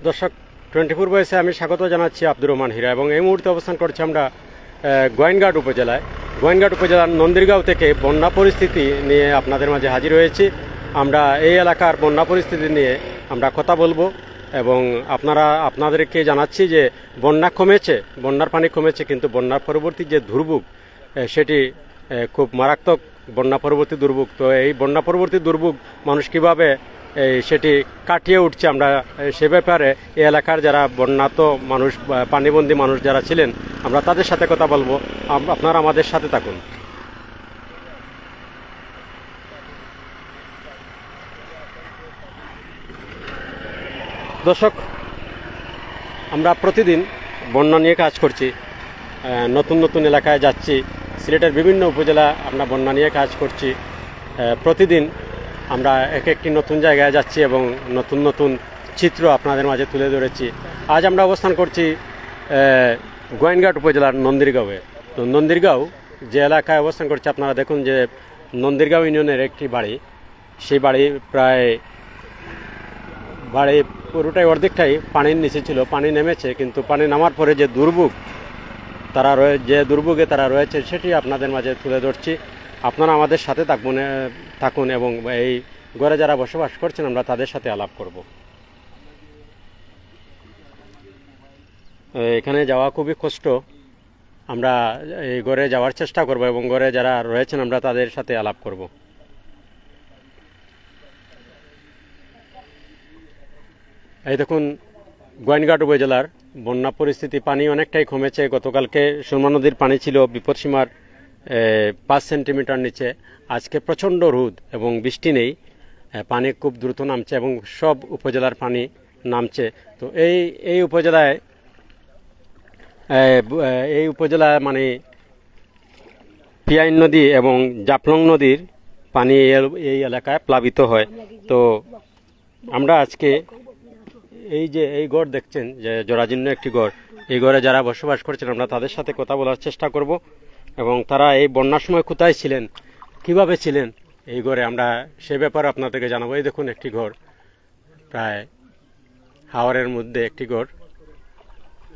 দর্শক 24 ভয়েসে আমি স্বাগত জানাচ্ছি আব্দুর রহমান হীরা এবং এই মুহূর্তে অবস্থান করছি আমরা গোয়েনঘাট উপজেলায়। গোয়েনঘাট উপজেলার নন্দীরগাঁও থেকে বন্যা পরিস্থিতি নিয়ে আপনাদের মাঝে হাজির হয়েছি। আমরা এই এলাকার বন্যা পরিস্থিতি নিয়ে আমরা কথা বলবো এবং আপনাদেরকে জানাচ্ছি যে বন্যা কমেছে, বন্যার পানি কমেছে, কিন্তু বন্যার পরবর্তী যে দুর্ভোগ সেটি খুব মারাত্মক বন্যা পরবর্তী দুর্ভোগ। তো এই বন্যা পরবর্তী দুর্ভোগ মানুষ কীভাবে সেটি কাটিয়ে উঠছে, আমরা সে ব্যাপারে এই এলাকার যারা বন্যাত মানুষ, পানিবন্দী মানুষ যারা ছিলেন, আমরা তাদের সাথে কথা বলবো। আপনারা আমাদের সাথে থাকুন। দর্শক, আমরা প্রতিদিন বন্যা নিয়ে কাজ করছি, নতুন নতুন এলাকায় যাচ্ছি, সিলেটের বিভিন্ন উপজেলা আমরা বন্যা নিয়ে কাজ করছি। প্রতিদিন আমরা এক একটি নতুন জায়গায় যাচ্ছি এবং নতুন নতুন চিত্র আপনাদের মাঝে তুলে ধরেছি। আজ আমরা অবস্থান করছি গোয়েনঘাট উপজেলার নন্দীরগাঁওয়ে। তো নন্দীরগাঁও যে এলাকায় অবস্থান করছে, আপনারা দেখুন যে নন্দীরগাঁও ইউনিয়নের একটি বাড়ি, সেই বাড়ি প্রায় পুরোটাই অর্ধেকটাই পানির নিচে ছিল। পানি নেমেছে, কিন্তু পানি নামার পরে যে দুর্ভোগ যে দুর্ভোগে তারা রয়েছে সেটি আপনাদের মাঝে তুলে ধরছি। আপনারা আমাদের সাথে থাকুন এবং এই ঘরে যারা বসবাস করছেন আমরা তাদের সাথে আলাপ করব। এখানে যাওয়া খুবই কষ্ট, আমরা এই ঘরে যাওয়ার চেষ্টা করব এবং ঘরে যারা রয়েছেন আমরা তাদের সাথে আলাপ করব। এই দেখুন গোয়েনঘাট উপজেলার বন্যা পরিস্থিতি, পানি অনেকটাই কমেছে। গতকালকে সুরমা নদীর পানি ছিল বিপদসীমার 5 সেন্টিমিটার নিচে। আজকে প্রচণ্ড রোদ এবং বৃষ্টি নেই, পানি খুব দ্রুত নামছে এবং সব উপজেলার পানি নামছে। তো এই উপজেলায় মানে পিয়াইন নদী এবং জাফলং নদীর পানি এই এলাকায় প্লাবিত হয়। তো আমরা আজকে এই ঘর দেখছেন যে জরাজীর্ণ একটি ঘর, এই ঘরে যারা বসবাস করছেন আমরা তাদের সাথে কথা বলার চেষ্টা করব এবং তারা এই বন্যার সময় কোথায় ছিলেন, কিভাবে ছিলেন এই ঘরে, আমরা সে ব্যাপারে আপনাদেরকে জানাবো। এই দেখুন একটি ঘর, প্রায় হাওরের মধ্যে একটি ঘর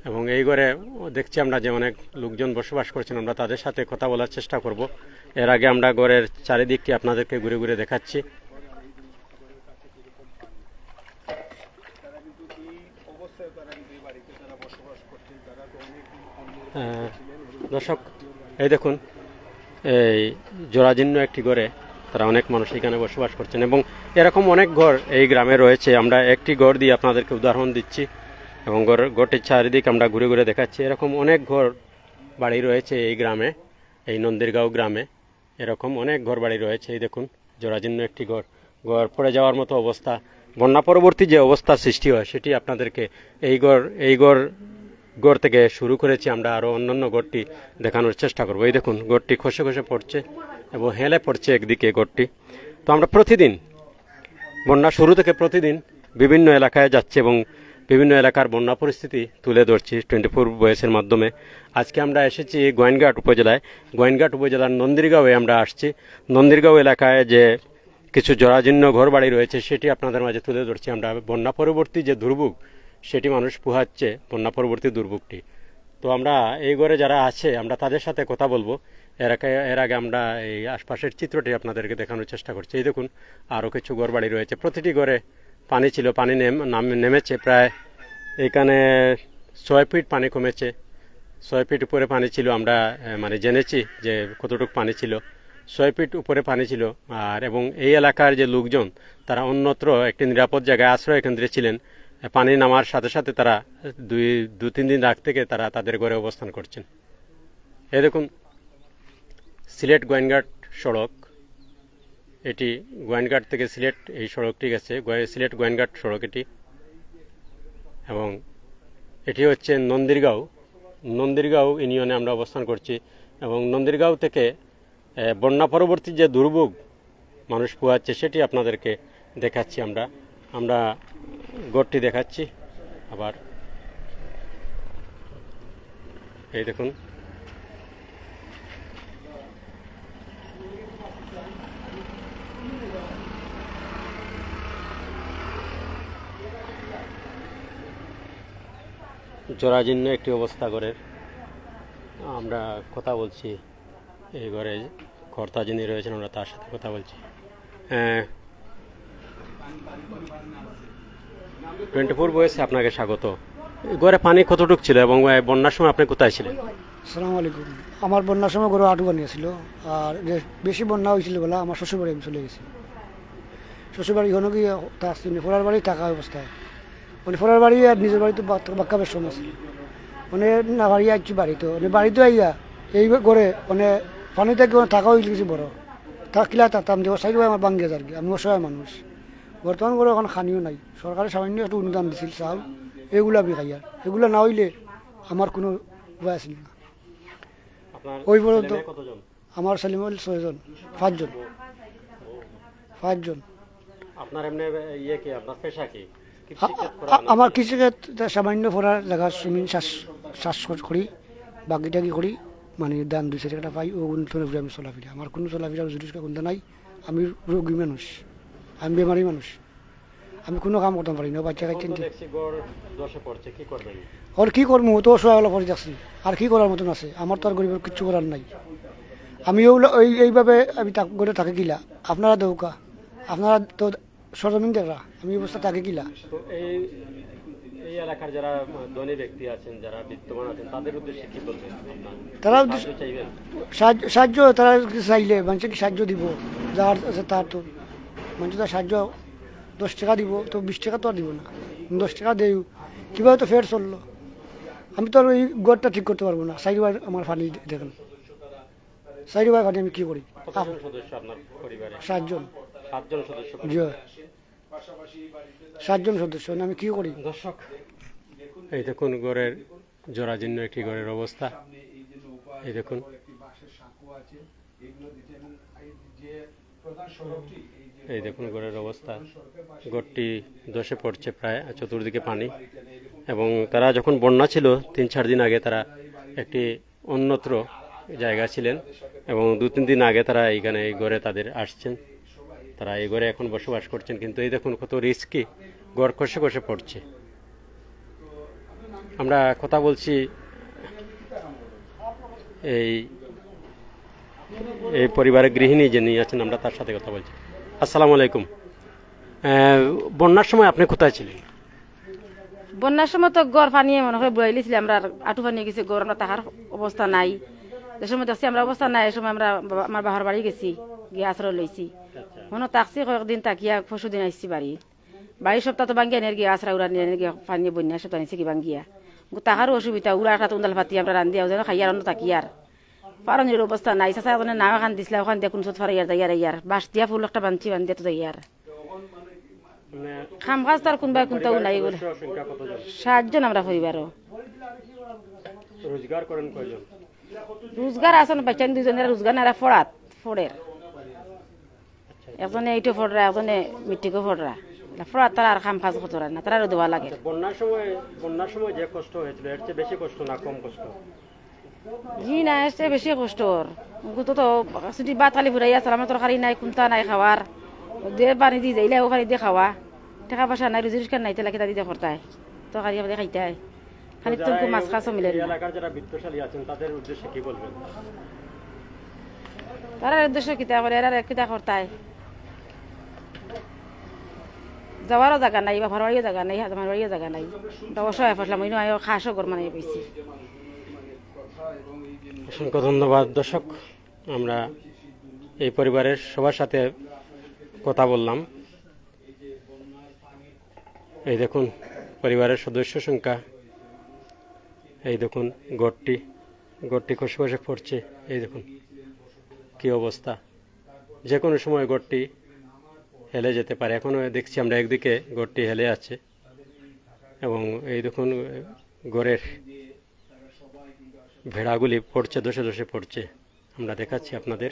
এবং এই ঘরে দেখছি আমরা যে অনেক লোকজন বসবাস করছেন, আমরা তাদের সাথে কথা বলার চেষ্টা করব। এর আগে আমরা ঘরের চারিদিকটি আপনাদেরকে ঘুরে ঘুরে দেখাচ্ছি। দর্শক, এই দেখুন এই জরাজীর্ণ একটি ঘরে তারা অনেক মানুষ এখানে বসবাস করছেন এবং এরকম অনেক ঘর এই গ্রামে রয়েছে। আমরা একটি ঘর দিয়ে আপনাদেরকে উদাহরণ দিচ্ছি এবং ঘরটির চারিদিক আমরা ঘুরে ঘুরে দেখাচ্ছি। এরকম অনেক ঘর বাড়ি রয়েছে এই গ্রামে, এই নন্দীরগাঁও গ্রামে এরকম অনেক ঘর বাড়ি রয়েছে। এই দেখুন জরাজীর্ণ একটি ঘর পড়ে যাওয়ার মতো অবস্থা। বন্যা পরবর্তী যে অবস্থার সৃষ্টি হয় সেটি আপনাদেরকে এই ঘর থেকে শুরু করেছি, আমরা আরও অন্যান্য ঘরটি দেখানোর চেষ্টা করব। এই দেখুন ঘরটি খসে খসে পড়ছে এবং হেলে পড়ছে একদিকে ঘরটি। তো আমরা প্রতিদিন বন্যা শুরু থেকে প্রতিদিন বিভিন্ন এলাকায় যাচ্ছি এবং বিভিন্ন এলাকার বন্যা পরিস্থিতি তুলে ধরছি 24 ভয়েসের মাধ্যমে। আজকে আমরা এসেছি গোয়েনঘাট উপজেলায়। গোয়েনঘাট উপজেলার নন্দীরগাঁওয়ে আমরা আসছি। নন্দীরগাঁও এলাকায় যে কিছু জরাজীর্ণ ঘর বাড়ি রয়েছে সেটি আপনাদের মাঝে তুলে ধরছি। আমরা বন্যা পরবর্তী যে দুর্ভোগ সেটি মানুষ পোহাচ্ছে, বন্যা পরবর্তী দুর্ভোগটি। তো আমরা এই ঘরে যারা আছে আমরা তাদের সাথে কথা বলবো। এর আগে আমরা এই আশপাশের চিত্রটি আপনাদেরকে দেখানোর চেষ্টা করছি। এই দেখুন আরও কিছু ঘর বাড়ি রয়েছে, প্রতিটি ঘরে পানি ছিল, পানি নেমেছে প্রায় এখানে 6 ফিট পানি কমেছে। 6 ফিট উপরে পানি ছিল, আমরা মানে জেনেছি যে কতটুকু পানি ছিল, 6 ফিট উপরে পানি ছিল। এবং এই এলাকার যে লোকজন তারা অন্যত্র একটি নিরাপদ জায়গায় আশ্রয় কেন্দ্রে ছিলেন। পানি নামার সাথে সাথে তারা 2-3 দিন আগ থেকে তারা তাদের ঘরে অবস্থান করছেন। এই দেখুন সিলেট গোয়েনঘাট সড়ক, এটি গোয়েনঘাট থেকে সিলেট এই সড়কটি গেছে, সিলেট গোয়েনঘাট সড়ক এটি। এবং এটি হচ্ছে নন্দীরগাঁও ইউনিয়নে আমরা অবস্থান করছি এবং নন্দীরগাঁও থেকে বন্যা পরবর্তী যে দুর্ভোগ মানুষ পোহাচ্ছে সেটি আপনাদেরকে দেখাচ্ছি। আমরা ঘরটি দেখাচ্ছি আবার। এই দেখুন জরাজীর্ণ একটি অবস্থা ঘরের। আমরা কথা বলছি এই ঘরে কর্তা যিনি রয়েছেন, আমরা তার সাথে কথা বলছি। 24 বয়সে আপনাকে স্বাগত। ঘরে পানি কতটুকু ছিল এবং বন্যার সময় আপনি কোথায় ছিলেন? আসসালামু আলাইকুম। আমার বন্যার সময় গরু আটু বানিয়েছিল, আর যে বেশি বন্যা হয়েছিল বলে আমার শ্বশুরবাড়ি আমি চলে গেছি। শ্বশুরবাড়ি হলো কি ফোরার বাড়ি থাকা অবস্থায়, মানে ফোরার বাড়ি আর নিজের বাড়িতে বাক্কা বেশ সময় ছিল, মানে না বাড়ি আসছি বাড়িতে, মানে বাড়িতে আইয়া এই করে মানে পানি থেকে থাকা হয়ে গেছি বড় থাকলে থাকতাম যে সাইড আমার বাঙ্গিয়ে আর কি। আমি অসহায় মানুষ, বর্তমান করে এখন খানিও নাই। সরকারের সামান্য একটু অনুদান দিছিল চাউল, এগুলো আমি খাই, আর এগুলো না হইলে আমার কোনো উপায় আছিল না। ওই পর্যন্ত আমার ছেলে মেয়ে 6 জন, 5 জন। আপনার এমনি ইয়ে কি, আপনার পেশা কি? আমার কৃষিকাজ সামান্য পড়ার জায়গা জমিন চাষ করি, বাকিটা কি করি, মানে দান 2 টাকা পাই, ও উপরে আমি চলাফিরা। আমার কোনো চলাফিরা জুরিষ্কা কোনটা নাই। আমি রোগী মানুষ, আমি বেমারি মানুষ, আমি কোনো কাম করতে পারি না। বাচ্চা কাচ্চা আর কি করবো, তো অসহায় করে যাচ্ছি, আর কি করার মতন আছে? আমার তো আর গরিবের কিচ্ছু করার নাই। আমি এইভাবে আমি করে থাকে কিলা, আপনারা দৌকা, আপনারা তো সরজমিন দেখা, আমি অবস্থা থাকে কিলা। এই এলাকার যারা ধনী ব্যক্তি আছেন, যারা বিত্তমান আছেন, তাদের উদ্দেশ্যে কি বলবেন? তারা সাহায্য তারা চাইলে মানুষকে কি সাহায্য দিব? যার আছে তার তো মানুষ তার সাহায্য 10 টাকা দিব, তো 20 টাকা তো আর দিব না। 10 টাকা দেও কীভাবে তো ফের চললো। আমি তো আর ওই ঘরটা ঠিক করতে পারবো না। চারিবার আমার পানি দেখেন, চারিবার পানি আমি কী করি? 7 জন। 7 জন সদস্য, আমি কি করি? দর্শক, এই দেখুন ঘরের জরাজীর্ণ একটি ঘরের অবস্থা। এই দেখুন, এই দেখুন ঘরের অবস্থা। ঘরটি ধসে পড়ছে, প্রায় চতুর্দিকে পানি। এবং তারা যখন বন্যা ছিল 3-4 দিন আগে, তারা একটি অন্যত্র জায়গা ছিলেন এবং 2-3 দিন আগে তারা এইখানে এই ঘরে তাদের আসছেন। তারা এই ঘরে এখন বসবাস করছেন, কিন্তু এই দেখুন কত রিস্কি, ঘর খসে খসে পড়ছে। আমরা কথা বলছি এই পরিবারের গৃহিণী যিনি আছেন, আমরা তার সাথে কথা বলছি। আসসালামু আলাইকুম। বন্যার সময় আপনি কোথায় ছিলেন? বন্যার সময় তো গড় পানিয়ে মনে হয় বইলিছিলাম, আমরা আটু পানিয়ে গেছি গড়, আমরা তাহার অবস্থা নাই। যে সময় দেখছি আমরা অবস্থা নাই, এই সময় আমরা আমার বাহার বাড়ি গেছি, গিয়ে আশ্রয় লইছি। মনে তাকছি কয়েকদিন তাকিয়া 20 দিন আসছি বাড়ির সপ্তাহ তো বাঙ্গিয়া নিয়ে গিয়ে আশ্রা উড়া নিয়ে গিয়ে পানি বন্যা সপ্তাহ নিচ্ছে কি বাঙ্গিয়া। তাহারও অসুবিধা, উড়া একটা উন্দাল ফাতি আমরা রান্ধিয়া যেন খাইয়ার অন্য তাকিয়ার পারনের অবস্থা নাই। চাচা ওখানে নাও এখান দিছিলাম, ওখান দিয়ে কোন চোট ফারাইয়ার দাইয়ার বাঁশ দিয়া ফুল একটা বান্ধি বান্ধিয়া তো দাইয়ার খাম কাজ তার কোনবাই কোনটাও নাই। 7 জন আমরা পরিবারও। রোজগার করেন কয়জন? রোজগার আছে না, বাচ্চা 2 জনের রোজগার না, ফোড়ের একজনে এইটো ফোড়রা, একজনে মিট্টিকো ফোড়রা ফোড়া, তারা আর খাম কাজ করতে না, তারা দেওয়া লাগে। বন্যার সময় যে কষ্ট হয়েছিল, এর চেয়ে বেশি কষ্ট না কম কষ্ট? জি না, এর চেয়ে বেশি কষ্ট। তো ছুটি বাদ খালি ফুরাই আছে, আমার তরকারি নাই, কোনটা নাই খাওয়ার, যে পানি দিয়ে যাইলে ও পানি দিয়ে খাওয়া, টাকা পয়সা নাই, রুজি রোজগার নাই, তেলা কেটা দিয়ে করতায় তরকারি আমাদের খাইতে হয়, খালি তুমি মাছ খাচ্ছ মিলে। এলাকার যারা বিত্তশালী আছেন তাদের উদ্দেশ্যে কি বলবেন? তারা উদ্দেশ্য কিতা করে, এরা কিতা করতায়, যাওয়ারও জায়গা নাই, বা ঘর বাড়িও জায়গা নাই, আমার বাড়িও জায়গা নাই, অসহায় ফসলাম ওই নয় খাসও গর মানে পেয়েছি। অসংখ্য ধন্যবাদ। দর্শক, আমরা এই পরিবারের সবার সাথে কথা বললাম। এই দেখুন পরিবারের সদস্য সংখ্যা, এই দেখুন ঘরটি খসে খসে পড়ছে। এই দেখুন কি অবস্থা, যে কোনো সময় ঘরটি হেলে যেতে পারে। এখনও দেখছি আমরা একদিকে ঘরটি হেলে আছে এবং এই দেখুন ঘরের ভেড়াগুলি পড়ছে, ধসে ধসে পড়ছে। আমরা দেখাচ্ছি আপনাদের,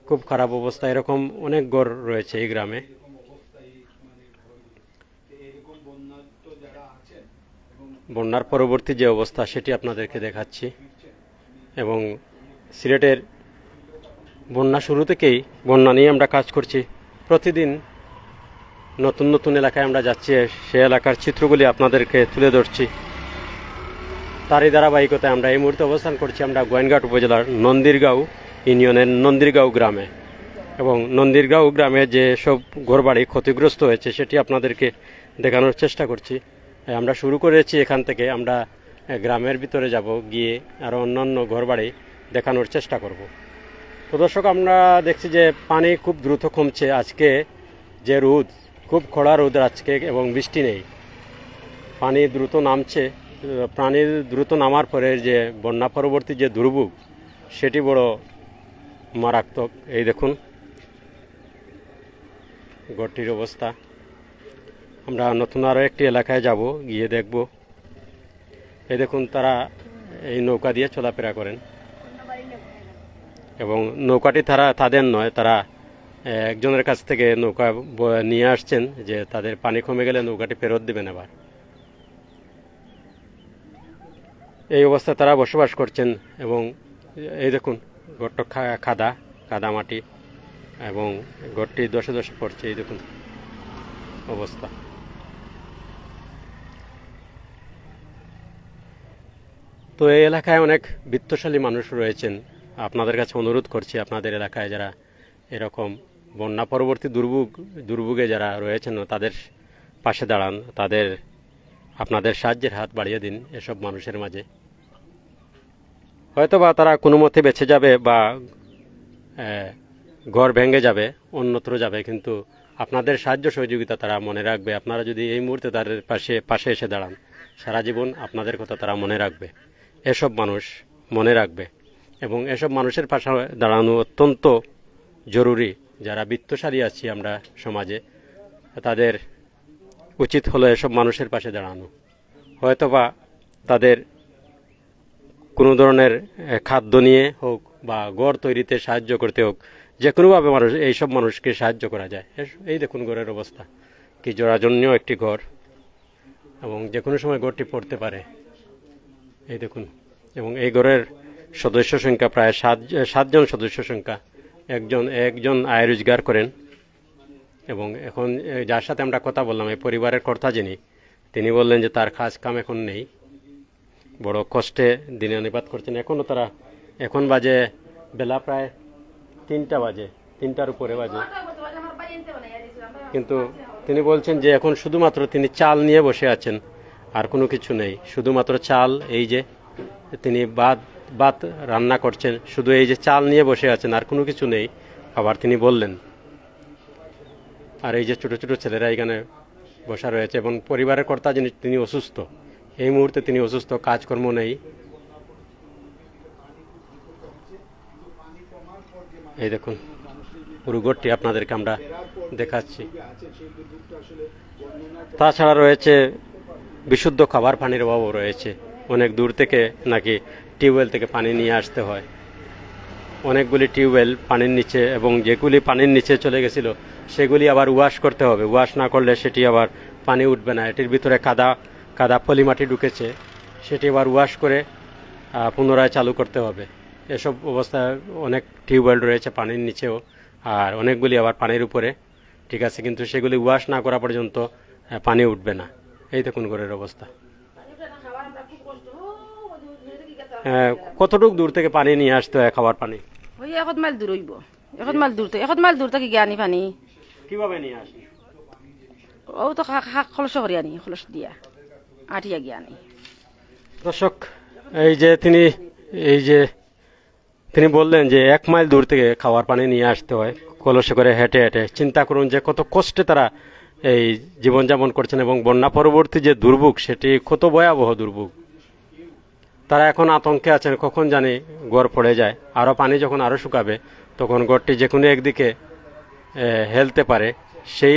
খুব খারাপ অবস্থা। এরকম অনেক ঘর রয়েছে এই গ্রামে। বন্যার পরবর্তী যে অবস্থা সেটি আপনাদেরকে দেখাচ্ছি। এবং সিলেটের বন্যা শুরু থেকেই বন্যা নিয়ে আমরা কাজ করছি। প্রতিদিন নতুন নতুন এলাকায় আমরা যাচ্ছি, সে এলাকার চিত্রগুলি আপনাদেরকে তুলে ধরছি। তারই ধারাবাহিকতায় আমরা এই মুহূর্তে অবস্থান করছি আমরা গোয়েনঘাট উপজেলার নন্দীরগাঁও ইউনিয়নের নন্দীরগাঁও গ্রামে, এবং নন্দীরগাঁও গ্রামে যে সব ঘরবাড়ি ক্ষতিগ্রস্ত হয়েছে সেটি আপনাদেরকে দেখানোর চেষ্টা করছি। আমরা শুরু করেছি এখান থেকে, আমরা গ্রামের ভিতরে যাব, গিয়ে আরও অন্যান্য ঘরবাড়ি দেখানোর চেষ্টা করব। তো দর্শক, আমরা দেখছি যে পানি খুব দ্রুত কমছে। আজকে যে রোদ, খুব খরা রোদ আজকে, এবং বৃষ্টি নেই, পানি দ্রুত নামছে। পানির দ্রুত নামার পরে যে বন্যা পরবর্তী যে দুর্ভোগ সেটি বড় মারাত্মক। এই দেখুন ঘরটির অবস্থা। আমরা নতুন আরও একটি এলাকায় যাব, গিয়ে দেখব। এই দেখুন তারা এই নৌকা দিয়ে চলাফেরা করেন, এবং নৌকাটি তাদের নয়, তারা একজনের কাছ থেকে নৌকা নিয়ে আসছেন যে তাদের পানি কমে গেলে নৌকাটি ফেরত দেবেন আবার। এই অবস্থায় তারা বসবাস করছেন, এবং এই দেখুন ঘরটা কাদা মাটি, এবং ঘরটি দশে দশে পড়ছে। এই দেখুন অবস্থা। তো এই এলাকায় অনেক বিত্তশালী মানুষ রয়েছেন। আপনাদের কাছে অনুরোধ করছি, আপনাদের এলাকায় যারা এরকম বন্যা পরবর্তী দুর্ভোগে যারা রয়েছেন তাদের পাশে দাঁড়ান, আপনাদের সাহায্যের হাত বাড়িয়ে দিন এসব মানুষের মাঝে। হয়তো বা তারা কোনো মতে বেঁচে যাবে বা ঘর ভেঙে যাবে, অন্যত্র যাবে, কিন্তু আপনাদের সাহায্য সহযোগিতা তারা মনে রাখবে। আপনারা যদি এই মুহূর্তে তাদের পাশে এসে দাঁড়ান, সারা জীবন আপনাদের কথা তারা মনে রাখবে, এসব মানুষ মনে রাখবে। এবং এসব মানুষের পাশে দাঁড়ানো অত্যন্ত জরুরি। যারা বিত্তশালী আছি আমরা সমাজে, তাদের উচিত হলো এসব মানুষের পাশে দাঁড়ানো। হয়তোবা তাদের কোনো ধরনের খাদ্য নিয়ে হোক বা ঘর তৈরিতে সাহায্য করতে হোক, যে কোনোভাবে এইসব মানুষকে সাহায্য করা যায়। এই দেখুন ঘরের অবস্থা, কি জরাজন্য একটি ঘর, এবং যে কোনো সময় ঘরটি পড়তে পারে। এই দেখুন, এবং এই ঘরের সদস্য সংখ্যা প্রায় 7 সদস্য সংখ্যা। একজন আয় রোজগার করেন, এবং এখন যার সাথে আমরা কথা বললাম এই পরিবারের কর্তা যিনি, তিনি বললেন যে তার কাজ কাম এখন নেই, বড় কষ্টে দিনে নিপাত করছেন। এখন বাজে বেলা প্রায় 3টা বাজে, 3টার উপরে বাজে, কিন্তু তিনি বলছেন যে এখন শুধুমাত্র তিনি চাল নিয়ে বসে আছেন, আর কোনো কিছু নেই, শুধুমাত্র চাল। এই যে তিনি ভাত রান্না করছেন, শুধু এই যে চাল নিয়ে বসে আছেন, আর কোনো কিছু নেই। আবার তিনি বললেন, আর এই যে ছোট ছোট ছেলেরা এখানে বসা রয়েছে, এবং পরিবারের কর্তা যিনি তিনি অসুস্থ, এই মুহূর্তে তিনি অসুস্থ, কাজকর্ম নেই। এই দেখুন পুরো ঘরটি আপনাদেরকে আমরা দেখাচ্ছি। তাছাড়া রয়েছে বিশুদ্ধ খাবার পানির অভাবও রয়েছে। অনেক দূর থেকে নাকি টিউবওয়েল থেকে পানি নিয়ে আসতে হয়, অনেকগুলি টিউবওয়েল পানির নিচে, এবং যেগুলি পানির নিচে চলে গেছিল সেগুলি আবার ওয়াশ করতে হবে। ওয়াশ না করলে সেটি আবার পানি উঠবে না। এটির ভিতরে কাদা পলিমাটি ঢুকেছে, সেটি আবার ওয়াশ করে পুনরায় চালু করতে হবে। এসব অবস্থায় অনেক টিউবওয়েল রয়েছে পানির নিচেও, আর অনেকগুলি আবার পানির উপরে, ঠিক আছে, কিন্তু সেগুলি ওয়াশ না করা পর্যন্ত পানি উঠবে না। এই দেখুন ঘরের অবস্থা। কতটুকু দূর থেকে পানি নিয়ে আসতে হয় খাবার পানি? ওই 1 মাইল দূর হইব, 1 মাইল দূর থেকে গিয়ে আনি পানি। কিভাবে নিয়ে আসি? ও তো খলস করে আনি, খলস দিয়া আটিয়া গিয়ে আনি। দর্শক, এই যে তিনি বললেন যে 1 মাইল দূর থেকে খাবার পানি নিয়ে আসতে হয় কলসে করে হেঁটে হেঁটে। চিন্তা করুন যে কত কষ্টে তারা এই জীবনযাপন করছেন, এবং বন্যা পরবর্তী যে দুর্ভোগ সেটি কত ভয়াবহ দুর্ভোগ। তারা এখন আতঙ্কে আছেন, কখন জানি ঘর পড়ে যায়। আরও পানি যখন আরও শুকাবে তখন ঘরটি যে কোনো একদিকে হেলতে পারে, সেই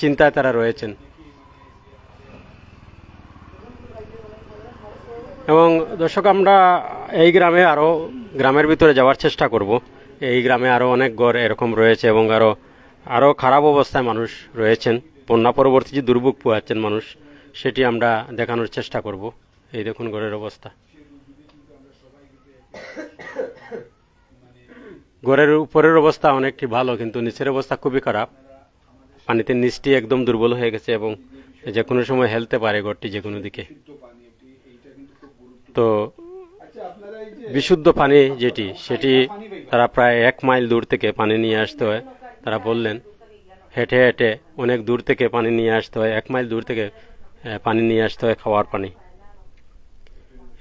চিন্তায় তারা রয়েছেন। এবং দর্শক, আমরা এই গ্রামের ভিতরে যাওয়ার চেষ্টা করব। এই গ্রামে আরও অনেক ঘর এরকম রয়েছে, এবং আরও খারাপ অবস্থায় মানুষ রয়েছেন, বন্যা পরবর্তী যে দুর্ভোগ পোহাচ্ছেন মানুষ, সেটি আমরা দেখানোর চেষ্টা করব। এই দেখুন ঘরের অবস্থা। ঘরের উপরের অবস্থা অনেকটি ভালো, কিন্তু নিচের অবস্থা খুবই খারাপ। পানিতে নিচটি একদম দুর্বল হয়ে গেছে, এবং যে কোনো সময় হেলতে পারে ঘরটি যে কোনো দিকে। তো বিশুদ্ধ পানি যেটি সেটি তারা প্রায় 1 মাইল দূর থেকে পানি নিয়ে আসতে হয়। তারা বললেন হেঁটে হেঁটে অনেক দূর থেকে পানি নিয়ে আসতে হয়, 1 মাইল দূর থেকে পানি নিয়ে আসতে হয়, খাওয়ার পানি।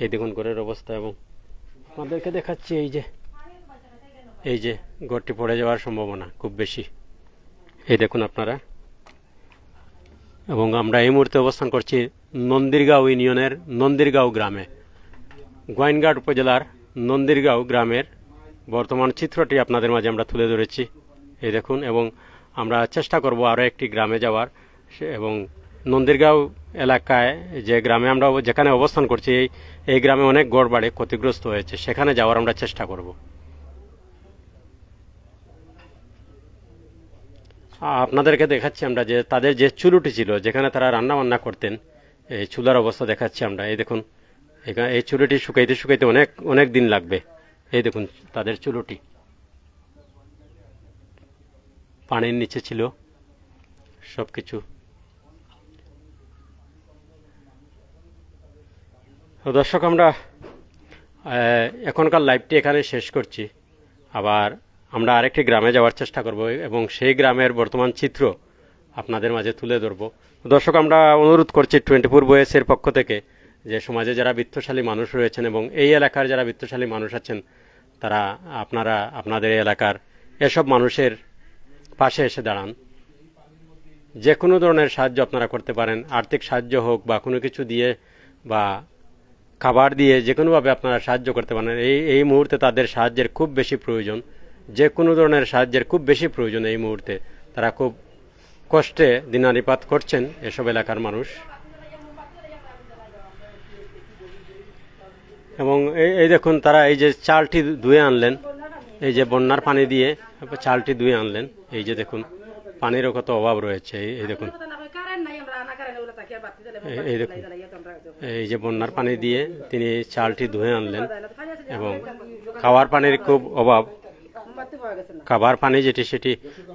এই দেখুন ঘরের অবস্থা, এবং আপনাদেরকে দেখাচ্ছি এই যে ঘরটি পড়ে যাওয়ার সম্ভাবনা খুব বেশি। এই দেখুন আপনারা। এবং আমরা এই মুহূর্তে অবস্থান করছি নন্দীরগাঁও ইউনিয়নের নন্দীরগাঁও গ্রামে, গোয়াইনঘাট উপজেলার নন্দীরগাঁও গ্রামের বর্তমান চিত্রটি আপনাদের মাঝে আমরা তুলে ধরেছি। এই দেখুন, এবং আমরা চেষ্টা করব আরও একটি গ্রামে যাওয়ার, এবং নন্দীরগাঁও এলাকায় যে গ্রামে আমরা যেখানে অবস্থান করছি এই গ্রামে অনেক ঘরবাড়ি ক্ষতিগ্রস্ত হয়েছে, সেখানে যাওয়ার আমরা চেষ্টা করব। আপনাদেরকে দেখাচ্ছি আমরা যে তাদের যে চুলুটি ছিল যেখানে তারা রান্না বান্না করতেন, এই চুলার অবস্থা দেখাচ্ছি আমরা। এই দেখুন, এই চুলুটি শুকাইতে শুকাইতে অনেক অনেক দিন লাগবে। এই দেখুন তাদের চুলুটি পানির নিচে ছিল সবকিছু। দর্শক, আমরা এখনকার লাইভটি এখানে শেষ করছি। আবার আমরা আরেকটি গ্রামে যাওয়ার চেষ্টা করব এবং সেই গ্রামের বর্তমান চিত্র আপনাদের মাঝে তুলে ধরব। দর্শক, আমরা অনুরোধ করছি 24 ভয়েসের পক্ষ থেকে যে সমাজে যারা বিত্তশালী মানুষ রয়েছেন এবং এই এলাকার যারা বিত্তশালী মানুষ আছেন, তারা আপনারা আপনাদের এলাকার এসব মানুষের পাশে এসে দাঁড়ান। যে কোনো ধরনের সাহায্য আপনারা করতে পারেন, আর্থিক সাহায্য হোক বা কোনো কিছু দিয়ে বা খাবার দিয়ে, যে কোনোভাবে আপনারা সাহায্য করতে পারেন। এই মুহূর্তে তাদের সাহায্যের খুব বেশি প্রয়োজন, যে কোনো ধরনের সাহায্যের খুব বেশি প্রয়োজন এই মুহূর্তে। তারা খুব কষ্টে দিনানিপাত করছেন এসব এলাকার মানুষ। এবং এই দেখুন, তারা এই যে চালটি ধুয়ে আনলেন, এই যে বন্যার পানি দিয়ে চালটি ধুয়ে আনলেন। এই যে দেখুন পানিরও কত অভাব রয়েছে। এই দেখুন, এই দেখুন, এই যে বন্যার পানি দিয়ে তিনি চালটি ধুয়ে আনলেন, এবং খাওয়ার পানির খুব অভাব। খাবার পানি যেটি সেটি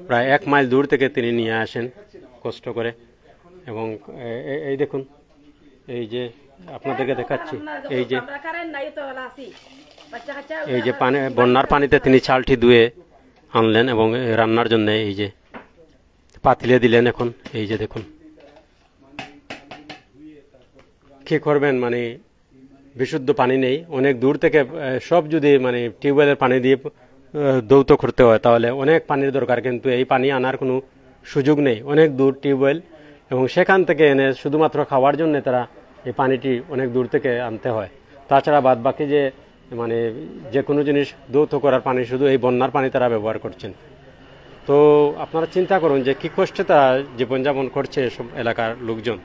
প্রায় 1 মাইল দূর থেকে তিনি নিয়ে আসেন কষ্ট করে। এবং এই দেখুন, এই যে আপনাদেরকে দেখাচ্ছি, এই যে পানি, বন্যার পানিতে তিনি চালটি ধুয়ে আনলেন এবং রান্নার জন্য এই যে পাতিলে দিলেন। এখন এই যে দেখুন কি করবেন, মানে বিশুদ্ধ পানি নেই, অনেক দূর থেকে সব যদি মানে টিউবওয়েলের পানি দিয়ে দৌত করতে হয় তাহলে অনেক পানির দরকার, কিন্তু এই পানি আনার কোনো সুযোগ নেই, অনেক দূর টিউবওয়েল, এবং সেখান থেকে এনে শুধুমাত্র খাওয়ার জন্য তারা এই পানিটি অনেক দূর থেকে আনতে হয়। তাছাড়া বাদ বাকি মানে যে কোনো জিনিস দৌত করার পানি শুধু এই বন্যার পানি তারা ব্যবহার করছেন। তো আপনারা চিন্তা করুন যে কি কষ্টে তারা জীবনযাপন করছে এসব এলাকার লোকজন।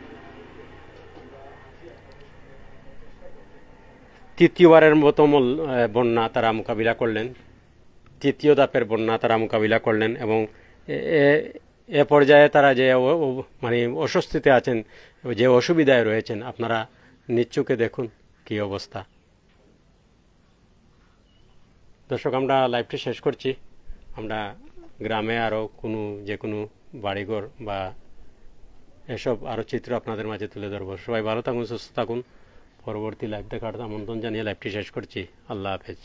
তৃতীয়বারের মতো বন্যা তারা মোকাবিলা করলেন, তৃতীয় ধাপের বন্যা তারা মোকাবিলা করলেন, এবং এ পর্যায়ে তারা যে মানে অস্বস্তিতে আছেন, যে অসুবিধায় রয়েছেন, আপনারা নিজ চোখে দেখুন কি অবস্থা। দর্শক, আমরা লাইভটি শেষ করছি। আমরা গ্রামে আরও যে কোনো বাড়িঘর বা এসব আরও চিত্র আপনাদের মাঝে তুলে ধরবো। সবাই ভালো থাকুন, সুস্থ থাকুন। পরবর্তী লাইভ দেখার আমন্ত্রণ জানিয়ে লাইভটি শেষ করছি। আল্লাহ হাফেজ।